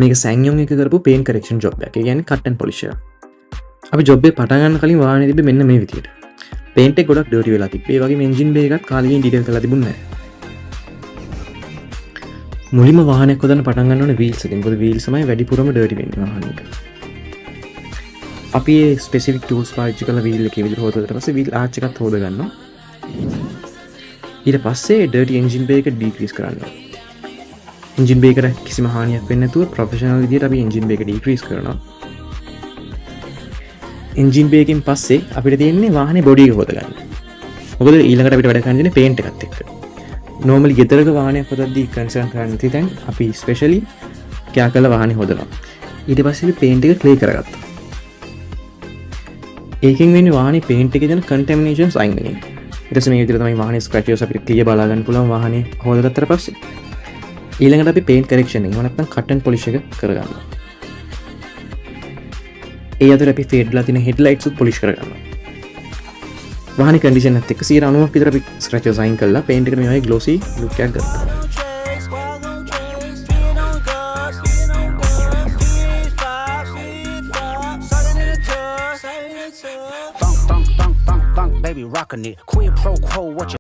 මේක සැන්යෝන් එක කරපු පේන් කරෙක්ෂන් ජොබ් එක. ඒ කියන්නේ කට් ඇන්ඩ් පොලිෂ් එක. අපි ජොබ් එක පටන් ගන්න කලින් වාහනේ තිබ්බේ මෙන්න මේ විදියට. පේන්ට් එක ගොඩක් ඩර්ටි වෙලා තිබ්බේ. ඒ වගේම එන්ජින් බේ එකත් කාලෙකින් ඩීටේල් කරලා තිබුණේ නැහැ. මුලින්ම වාහනයක් හොදන්න පටන් ගන්න ඕනේ වීල්ස් එකෙන්. මොකද වීල්ස් තමයි වැඩිපුරම ඩර්ටි වෙන්නේ වාහනයක. අපි මේ ස්පෙસિෆික් ටූල්ස් පාවිච්චි කරලා වීල් එකේ විදිහට හොදලා ඊට පස්සේ වීල් ආච් එකත් හොද ගන්නවා. ඊට පස්සේ ඩර්ටි එන්ජින් බේ එක ඩික්‍රීස් කරන්න ඕනේ. එන්ජින් බේ එකට කිසිම හානියක් වෙන්නේ නැතුව ප්‍රොෆෙෂනල් විදිහට අපි එන්ජින් බේ එක ඩික්‍රීස් කරනවා. එන්ජින් බේ එකෙන් පස්සේ අපිට තියෙන්නේ වාහනේ බොඩි එක හොදගන්න. මොකද ඊළඟට අපිට වැඩ කරන්න තියෙන්නේ පේන්ට් එකත් එක්ක. නෝමලි ගෙදරක වාහනයක් හොදද්දී කන්සර්න් කරන්න තියෙන අපි ස්පෙෂලි කෑ කළ වාහනේ හොදනවා. ඊට පස්සේ අපි පේන්ට් එක ක්ලී කරගත්තා. ඒකෙන් වෙන්නේ වාහනේ පේන්ට් එකේ තියෙන කන්ටැමිනේෂන්ස් අයින් වෙන එක. ඊට පස්සේ මේ විදිහට තමයි වාහනේ ස්ක්‍රැචස් අපිට ක්ලියර් බලා ගන්න පුළුවන් වාහනේ හොදගත්තට පස්සේ. ඊළඟට අපි පේන්ට් කරෙක්ෂන් එක නැත්නම් කට් ඇන්ඩ් පොලිෂ් එක කරගන්නවා. ඒ අතර අපි ෆේඩ්ලා තියෙන හෙඩ්ලයිට්ස් උත් පොලිෂ් කරගන්නවා. වාහනේ කන්ඩිෂන් එකත් එක්ක 90ක් විතර අපි ස්ක්‍රැචස් අයින් කරලා පේන්ට් එකට මේ වගේ ග්ලොසි ලුක් එකක් ගත්තා. Baby rockin' it, quid pro quo, what you